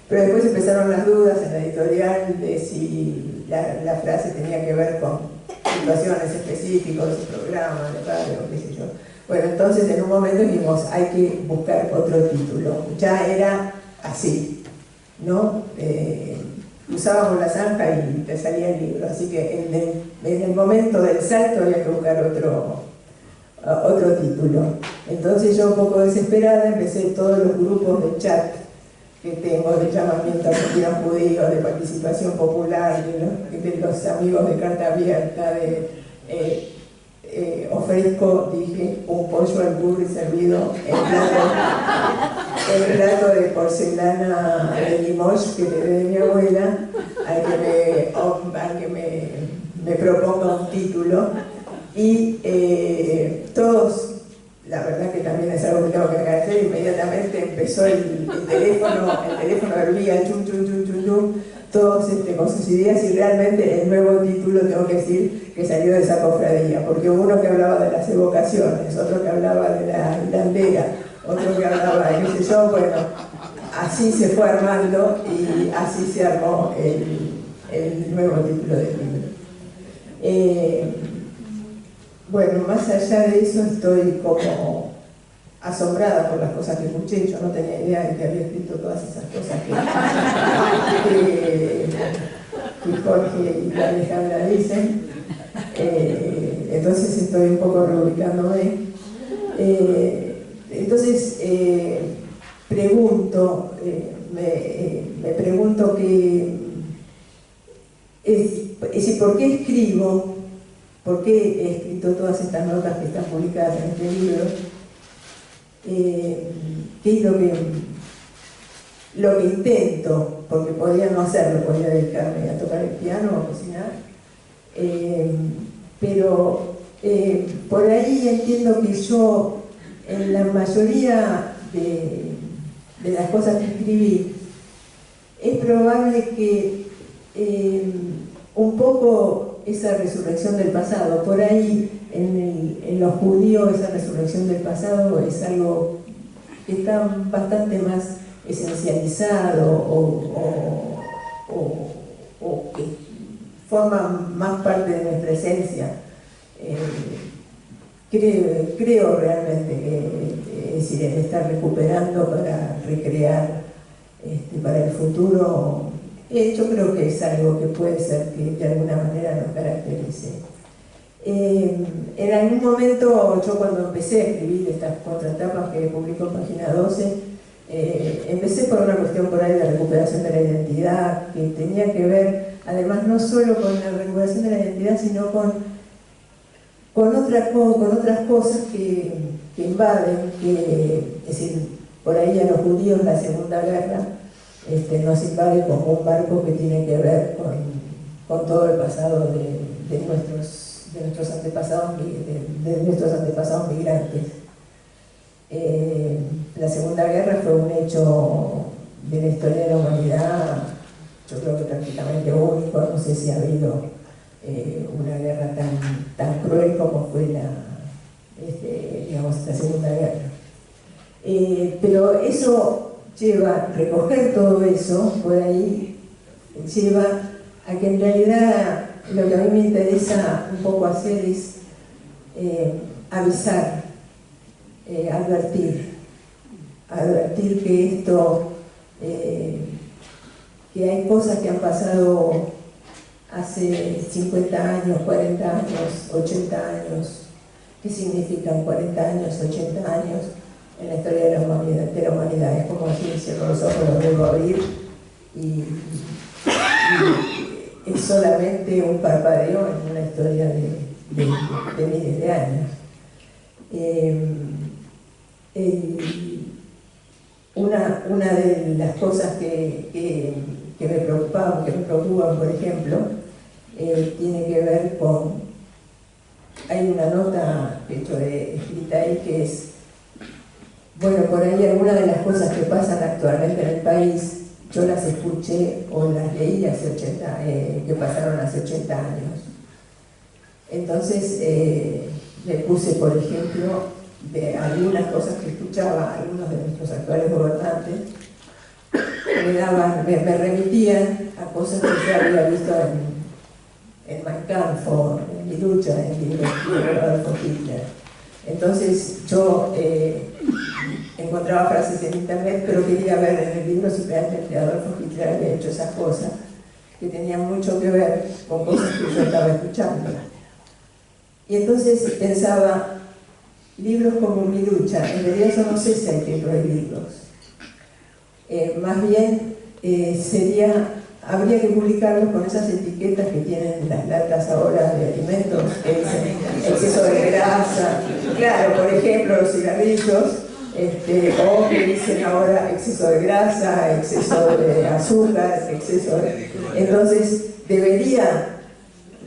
pero después empezaron las dudas en la editorial de si la frase tenía que ver con situaciones específicas de su programa, de radio, qué sé yo. Bueno, entonces en un momento dijimos, hay que buscar otro título. Ya era así, ¿no? Usábamos la zanja y te salía el libro, así que en el momento del salto había que buscar otro título. Entonces yo, un poco desesperada, empecé todos los grupos de chat que tengo, de llamamiento a argentinos judíos, de participación popular, de los amigos de carta abierta, ofrezco, dije, un pollo al curry servido en plato de porcelana de Limoges que heredé de mi abuela, al que me proponga un título. Y todos, la verdad que también es algo que tengo que agradecer, inmediatamente empezó el teléfono hervía, chum, chum, chum, chum, chum, todos con sus ideas, y realmente el nuevo título tengo que decir que salió de esa cofradía, porque hubo uno que hablaba de las evocaciones, otro que hablaba de la hilandera, otro que hablaba de qué sé yo. Bueno, así se fue armando y así se armó el nuevo título del libro. Bueno, más allá de eso, estoy como asombrada por las cosas que escuché. Yo no tenía idea de que había escrito todas esas cosas que Jorge y Alejandra dicen. Entonces estoy un poco reubicándome. Entonces pregunto, me pregunto que es decir, ¿por qué escribo? ¿Por qué he escrito todas estas notas que están publicadas en este libro? ¿Qué es lo que intento? Porque podría no hacerlo, podría dedicarme a tocar el piano o a cocinar. Pero por ahí entiendo que yo, en la mayoría de las cosas que escribí, es probable que un poco esa resurrección del pasado, por ahí en los judíos esa resurrección del pasado es algo que está bastante más esencializado o que forma más parte de nuestra esencia. Creo realmente que es decir, el estar recuperando para recrear para el futuro, yo creo que es algo que puede ser que de alguna manera nos caracterice. En algún momento, yo cuando empecé a escribir estas contratapas que publicó en Página 12, empecé por una cuestión por ahí de recuperación de la identidad, que tenía que ver, además, no solo con la recuperación de la identidad, sino con otras cosas que invaden, es decir, por ahí a los judíos la Segunda Guerra nos invade como un barco que tiene que ver con todo el pasado de nuestros antepasados migrantes. La Segunda Guerra fue un hecho de la historia de la humanidad, yo creo que prácticamente único. No sé si ha habido una guerra tan cruel como fue la Segunda Guerra. Pero eso recoger todo eso por ahí lleva a que en realidad lo que a mí me interesa un poco hacer es avisar, advertir que esto, que hay cosas que han pasado hace 50 años, 40 años, 80 años. ¿Qué significan 40 años, 80 años en la historia de la humanidad? Es como si cierro los ojos, los vuelvo a abrir y es solamente un parpadeo en una historia de miles de años. Una de las cosas que me preocupan, por ejemplo, tiene que ver con... Hay una nota que yo he escrita ahí que es, bueno, por ahí algunas de las cosas que pasan actualmente en el país, yo las escuché o las leí que pasaron hace 80 años. Entonces, le puse, por ejemplo, de algunas cosas que escuchaba algunos de nuestros actuales gobernantes, me remitían a cosas que yo había visto en Mein Kampf, en mi lucha, en el libro de Adolfo Hitler. Entonces yo encontraba frases en internet, pero quería ver en el libro si realmente Adolfo Hitler había hecho esas cosas, que tenían mucho que ver con cosas que yo estaba escuchando. Y entonces pensaba, libros como Mi lucha, en realidad yo no sé si hay que prohibirlos. Más bien habría que publicarlos con esas etiquetas que tienen las latas ahora de alimentos, que dicen exceso de grasa, claro, por ejemplo, los cigarrillos, o que dicen ahora exceso de grasa, exceso de azúcar, Entonces, debería,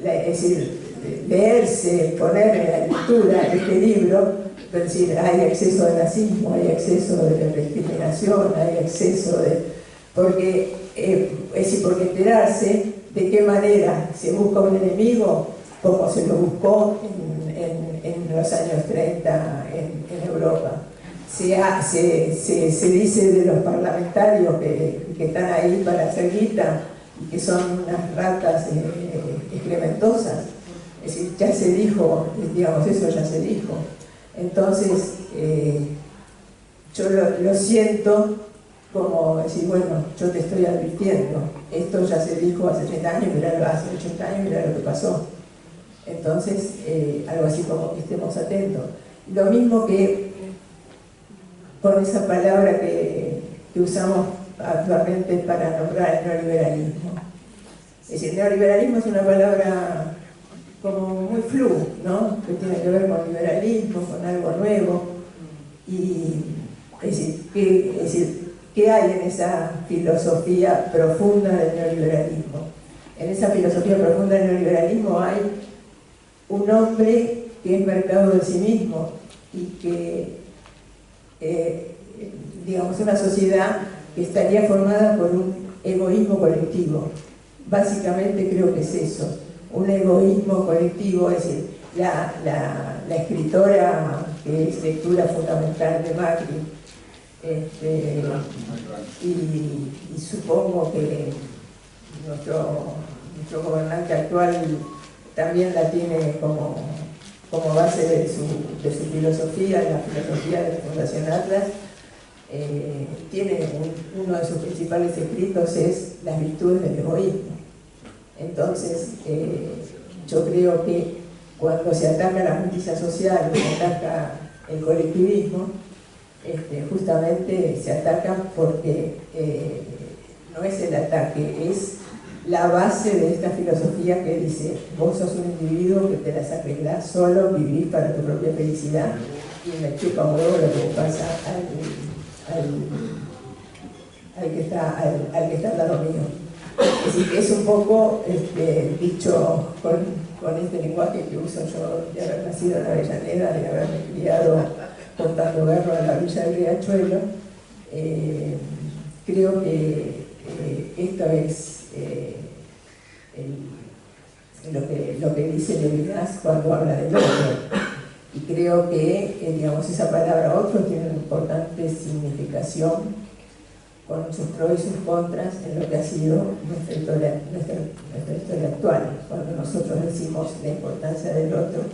es decir, leerse, poner en la lectura este libro, es decir, hay exceso de nazismo, hay exceso de discriminación, hay exceso de... Porque enterarse de qué manera se busca un enemigo, como se lo buscó en los años 30 en Europa. Se dice de los parlamentarios que están ahí para hacer guita y que son unas ratas excrementosas. Es decir, ya se dijo, digamos, eso ya se dijo. Entonces, yo lo siento como decir, bueno, yo te estoy advirtiendo, esto ya se dijo hace 30 años, mirá, hace 80 años, mirá lo que pasó. Entonces, algo así como que estemos atentos. Lo mismo que con esa palabra que usamos actualmente para nombrar el neoliberalismo. Es decir, el neoliberalismo es una palabra como muy flu, ¿no? Que tiene que ver con liberalismo, con algo nuevo. Y es decir, ¿qué hay en esa filosofía profunda del neoliberalismo? En esa filosofía profunda del neoliberalismo hay un hombre que es mercado de sí mismo y que, digamos, una sociedad que estaría formada por un egoísmo colectivo. Básicamente creo que es eso, un egoísmo colectivo, es decir, la escritora que es lectura fundamental de Macri, y supongo que nuestro gobernante actual también la tiene como base de su filosofía, la filosofía de la Fundación Atlas. Tiene uno de sus principales escritos es Las virtudes del egoísmo. Entonces, yo creo que cuando se ataca la justicia social, se ataca el colectivismo, justamente se ataca porque no es el ataque, es la base de esta filosofía que dice: vos sos un individuo que te las arreglás solo, vivís para tu propia felicidad y me chupa un huevo lo que pasa al que está al lado mío. Es decir, es un poco dicho con este lenguaje que uso yo de haber nacido en Avellaneda, de haberme criado contando berro en la villa del Riachuelo. Creo que esto es lo que dice Levinas cuando habla del otro. Y creo que digamos, esa palabra otro tiene una importante significación con sus pros y sus contras en lo que ha sido nuestra historia actual. Cuando nosotros decimos la importancia del otro,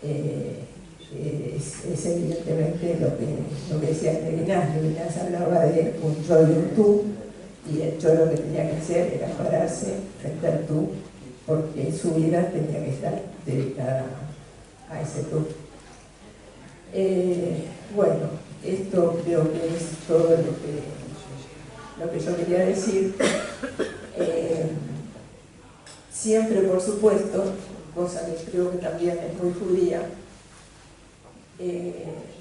es evidentemente lo que decía Levinas. Levinas hablaba de un yo y un tú, y el yo lo que tenía que hacer era pararse frente al tú, porque su vida tenía que estar dedicada a ese tú. Bueno, esto creo que es todo lo que yo quería decir. Siempre, por supuesto, cosa que creo que también es muy judía,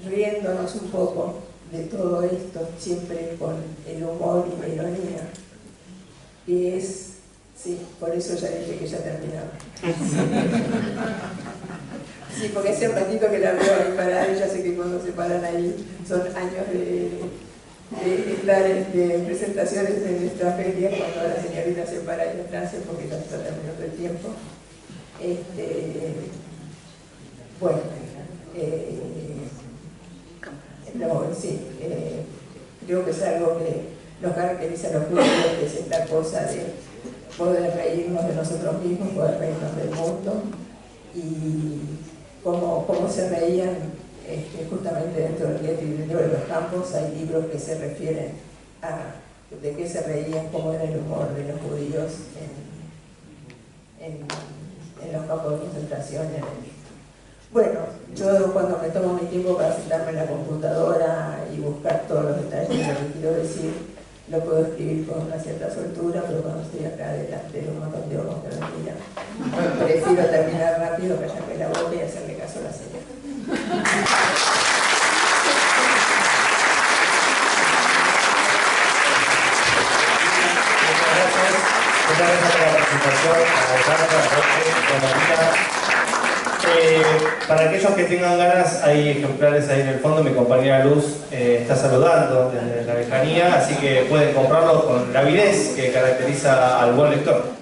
riéndonos un poco de todo esto, siempre con el humor y la ironía, y es, sí, por eso ya dije que ya terminaba. Sí, porque hace un ratito que la veo ahí parada y ya sé que cuando se paran ahí son años de estar en presentaciones en esta feria, cuando la señorita se para ahí atrás porque ya está terminando el tiempo. Bueno, sí, creo que es algo que nos caracteriza a los judíos, que es esta cosa de poder reírnos de nosotros mismos, poder reírnos del mundo, y cómo se reían justamente dentro del gueto y dentro de los campos. Hay libros que se refieren a de qué se reían, cómo era el humor de los judíos en los campos de concentración. Bueno, yo cuando me tomo mi tiempo para sentarme en la computadora y buscar todos los detalles de lo que quiero decir, lo puedo escribir con una cierta soltura, pero cuando estoy acá delante de un montón de ojos que me miran, prefiero terminar rápido, callarme la boca y hacerle caso a la señora. Muchas gracias por la presentación, para aquellos que tengan ganas, hay ejemplares ahí en el fondo. Mi compañera Luz está saludando desde la lejanía, así que pueden comprarlo con la avidez que caracteriza al buen lector.